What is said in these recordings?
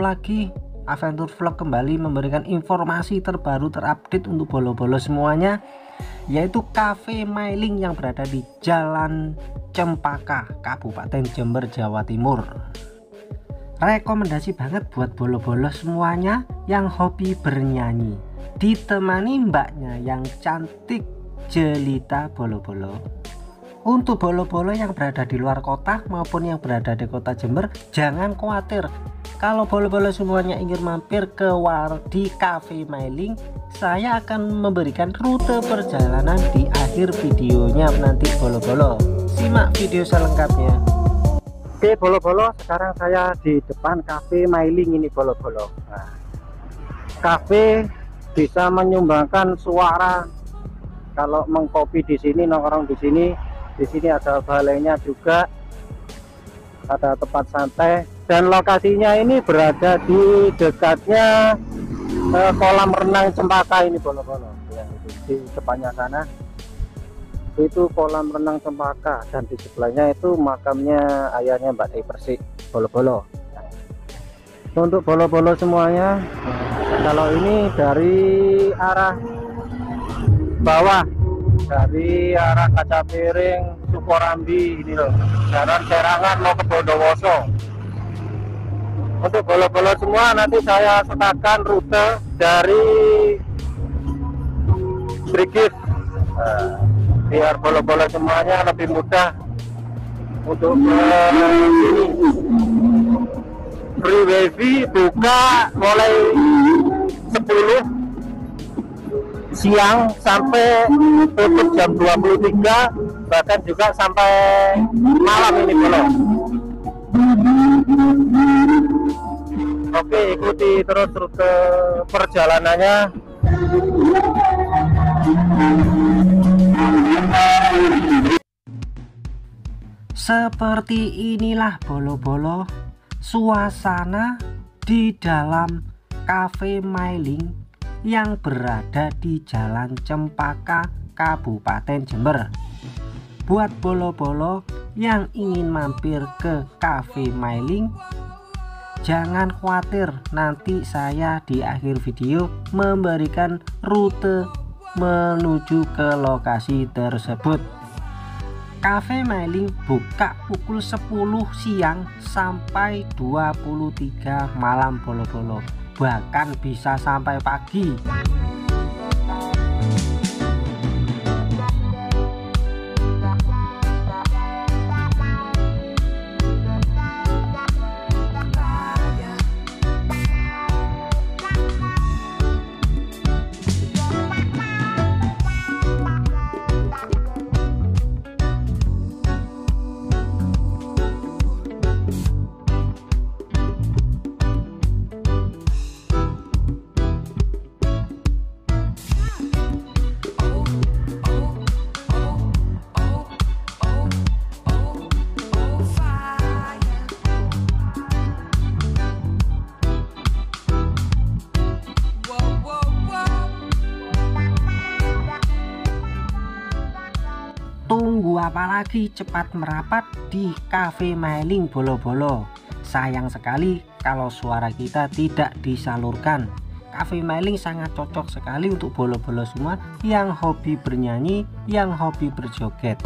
lagi, Adventure Vlog kembali memberikan informasi terbaru terupdate untuk bolo-bolo semuanya, yaitu Cafe Mailing yang berada di Jalan Cempaka, Kabupaten Jember, Jawa Timur. Rekomendasi banget buat bolo-bolo semuanya yang hobi bernyanyi, ditemani mbaknya yang cantik jelita bolo-bolo. Untuk bolo-bolo yang berada di luar kota maupun yang berada di kota Jember, jangan khawatir. Kalau bolo-bolo semuanya ingin mampir ke di Cafe Mailing, saya akan memberikan rute perjalanan di akhir videonya nanti bolo-bolo. Simak video selengkapnya. Oke bolo-bolo, sekarang saya di depan Cafe Mailing ini bolo-bolo. Nah, cafe bisa menyumbangkan suara kalau mengkopi di sini, nongkrong di sini. Di sini ada balainya juga, ada tempat santai, dan lokasinya ini berada di dekatnya kolam renang Cempaka ini bolo-bolo. Yang itu di depannya sana itu kolam renang Cempaka, dan di sebelahnya itu makamnya ayahnya Mbak Dei Persik bolo-bolo. Untuk bolo-bolo semuanya, kalau ini dari arah bawah, dari arah Kaca Piring, Sukorambi ini loh, jalan Serangan mau ke Bondowoso. Untuk bolo-bolo semua nanti saya sertakan rute dari Brigif, biar bolo-bolo semuanya lebih mudah untuk ke sini. Free wifi buka mulai 10 siang sampai tutup jam 23, bahkan juga sampai malam ini bolo. Oke, ikuti terus rute perjalanannya. Seperti inilah bolo-bolo suasana di dalam Cafe Mailing yang berada di Jalan Cempaka, Kabupaten Jember. Buat bolo-bolo yang ingin mampir ke Cafe Mailing, jangan khawatir, nanti saya di akhir video memberikan rute menuju ke lokasi tersebut. Cafe Mailing buka pukul 10 siang sampai 23 malam bolo-bolo, bahkan bisa sampai pagi. Tunggu apa lagi, cepat merapat di Cafe Mailing bolo-bolo. Sayang sekali kalau suara kita tidak disalurkan. Cafe Mailing sangat cocok sekali untuk bolo-bolo semua yang hobi bernyanyi, yang hobi berjoget.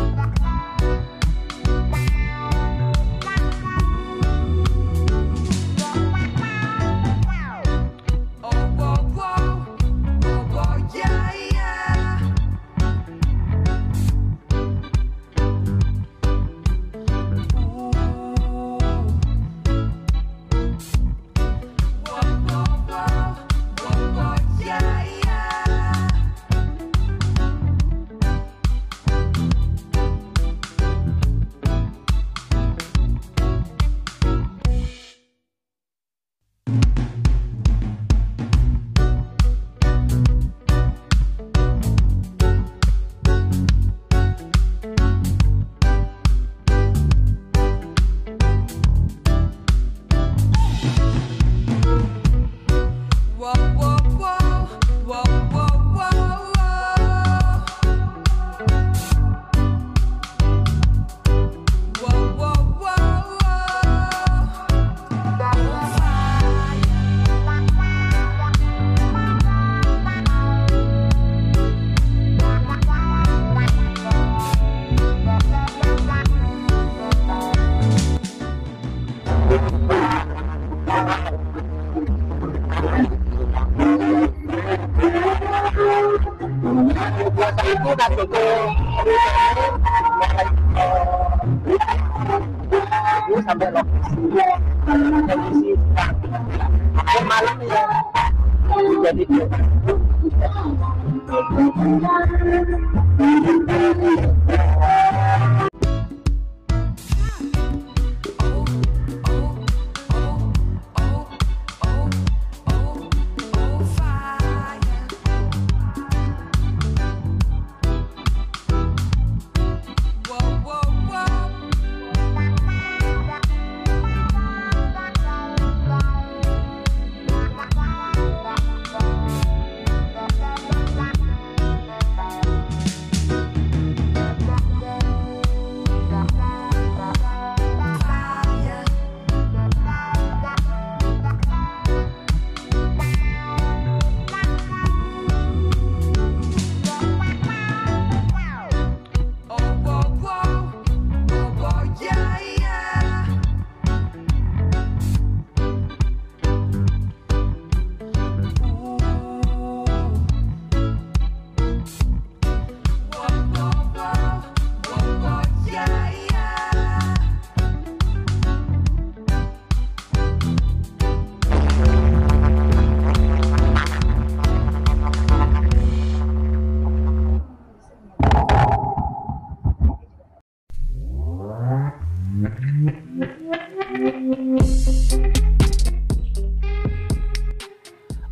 itu tadi ke mulai sampai lokasi kondisi malam ya jadi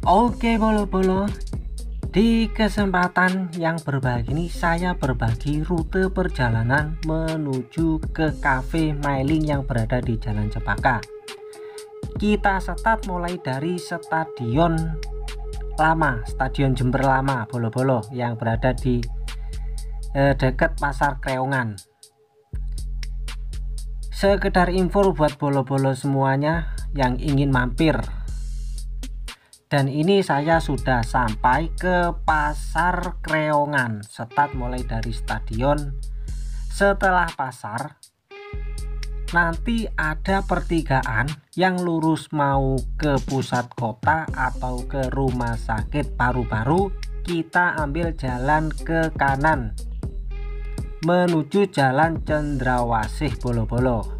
Oke bolo-bolo, di kesempatan yang berbahagia ini saya berbagi rute perjalanan menuju ke Cafe Mailing yang berada di Jalan Cempaka. Kita start mulai dari Stadion Lama, Stadion Jember Lama bolo-bolo yang berada di dekat Pasar Kreongan. Sekedar info buat bolo-bolo semuanya yang ingin mampir. Dan ini saya sudah sampai ke Pasar Kreongan. Start mulai dari stadion. Setelah pasar, nanti ada pertigaan yang lurus mau ke pusat kota atau ke rumah sakit paru-paru. Kita ambil jalan ke kanan menuju Jalan Cendrawasih bolo-bolo.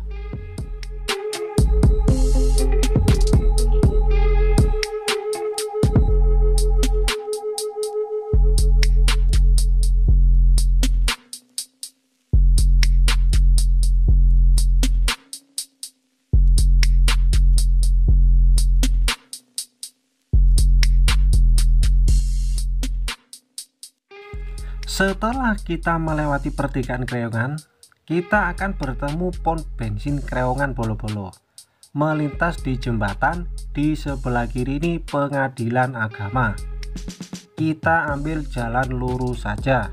Setelah kita melewati pertigaan Kreongan, kita akan bertemu pom bensin Kreongan bolo-bolo. Melintas di jembatan, di sebelah kiri ini pengadilan agama. Kita ambil jalan lurus saja.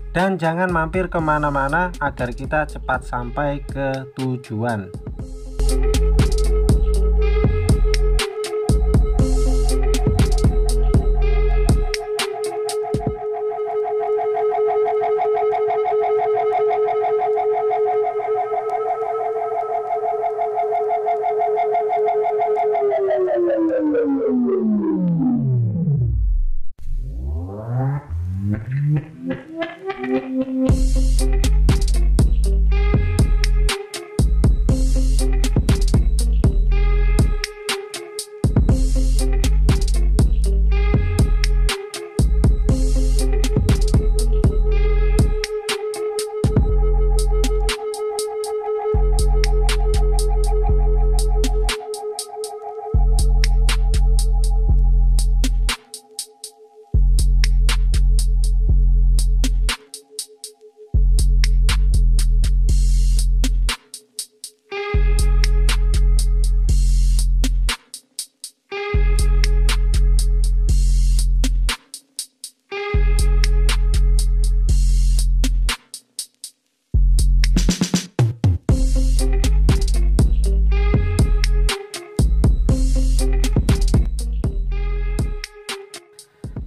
Dan jangan mampir kemana-mana agar kita cepat sampai ke tujuan.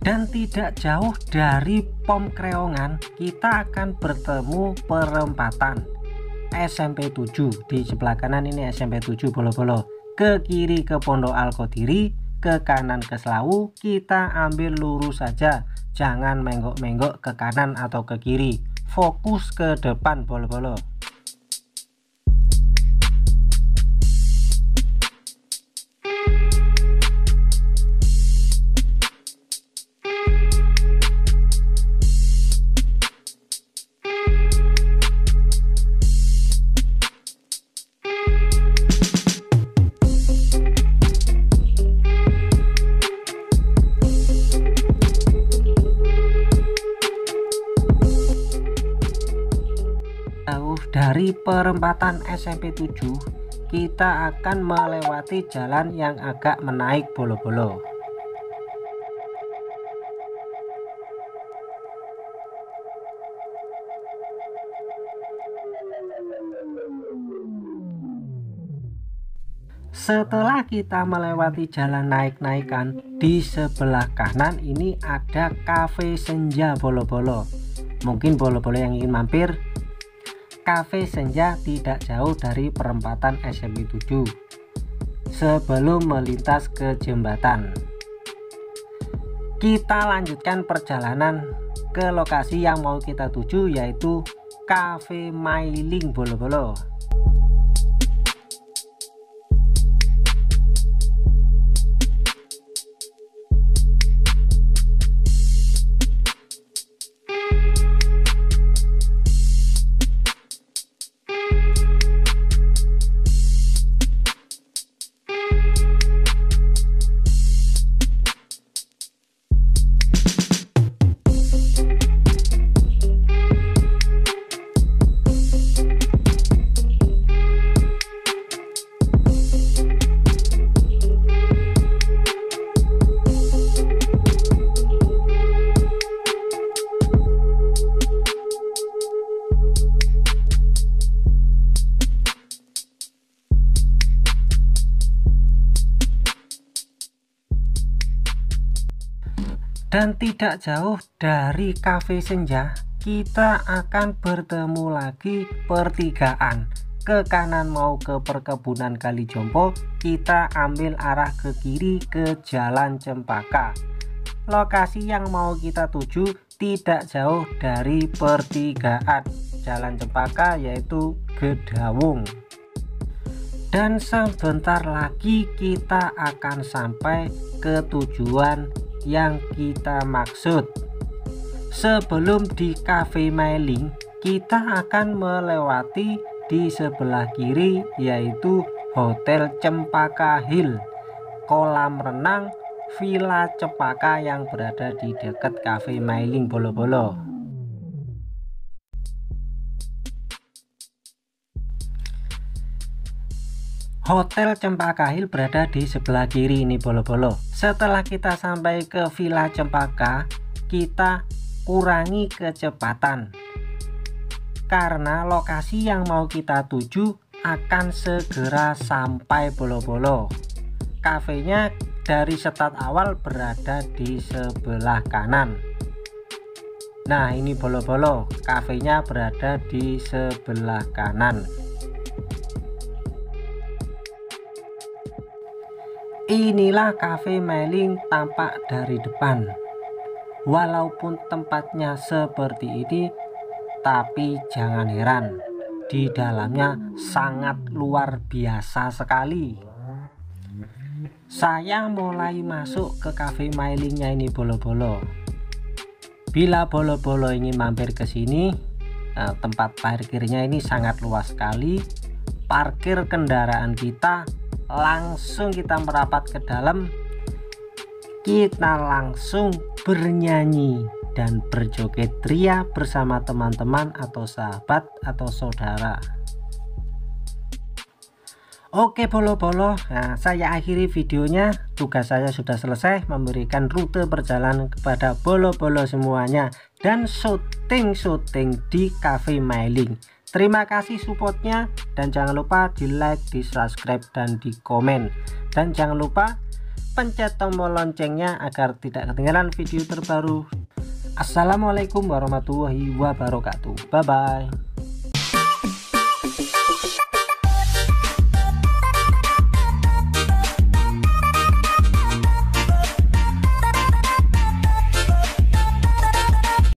Dan tidak jauh dari pom Kreongan kita akan bertemu perempatan SMP 7. Di sebelah kanan ini SMP 7 bolo-bolo, ke kiri ke Pondok Al Qodiri, ke kanan ke Selawu. Kita ambil lurus saja Jangan menggok-menggok ke kanan atau ke kiri, fokus ke depan bolo-bolo. Jauh dari perempatan SMP 7, kita akan melewati jalan yang agak menaik bolo-bolo. Setelah kita melewati jalan naik-naikan, di sebelah kanan ini ada Cafe Senja bolo-bolo. Mungkin bolo-bolo yang ingin mampir, Cafe Senja tidak jauh dari perempatan SMP 7 sebelum melintas ke jembatan. Kita lanjutkan perjalanan ke lokasi yang mau kita tuju, yaitu Cafe Mailing bolo-bolo. Dan tidak jauh dari Cafe Senja, kita akan bertemu lagi pertigaan. Ke kanan mau ke perkebunan Kalijompo, kita ambil arah ke kiri ke Jalan Cempaka. Lokasi yang mau kita tuju tidak jauh dari pertigaan Jalan Cempaka, yaitu Gedawung. Dan sebentar lagi kita akan sampai ke tujuan yang kita maksud. Sebelum di Cafe Mailing, kita akan melewati di sebelah kiri, yaitu Hotel Cempaka Hill, kolam renang Villa Cempaka yang berada di dekat Cafe Mailing bolo-bolo. Hotel Cempaka Hill berada di sebelah kiri ini bolo-bolo. Setelah kita sampai ke Villa Cempaka, kita kurangi kecepatan karena lokasi yang mau kita tuju akan segera sampai bolo-bolo. Kafenya dari start awal berada di sebelah kanan. Nah, ini bolo-bolo, kafenya berada di sebelah kanan. Inilah Cafe Mailing tampak dari depan. Walaupun tempatnya seperti ini, tapi jangan heran, di dalamnya sangat luar biasa sekali. Saya mulai masuk ke Cafe Mailingnya ini bolo-bolo. Bila bolo-bolo ingin mampir ke sini, tempat parkirnya ini sangat luas sekali. Parkir kendaraan kita, langsung kita merapat ke dalam, kita langsung bernyanyi dan berjoget ria bersama teman-teman atau sahabat atau saudara. Oke bolo-bolo, nah, saya akhiri videonya. Tugas saya sudah selesai, memberikan rute perjalanan kepada bolo-bolo semuanya dan syuting di Cafe Mailing. Terima kasih supportnya, dan jangan lupa di like, di subscribe, dan di komen. Dan jangan lupa pencet tombol loncengnya agar tidak ketinggalan video terbaru. Assalamualaikum warahmatullahi wabarakatuh. Bye bye.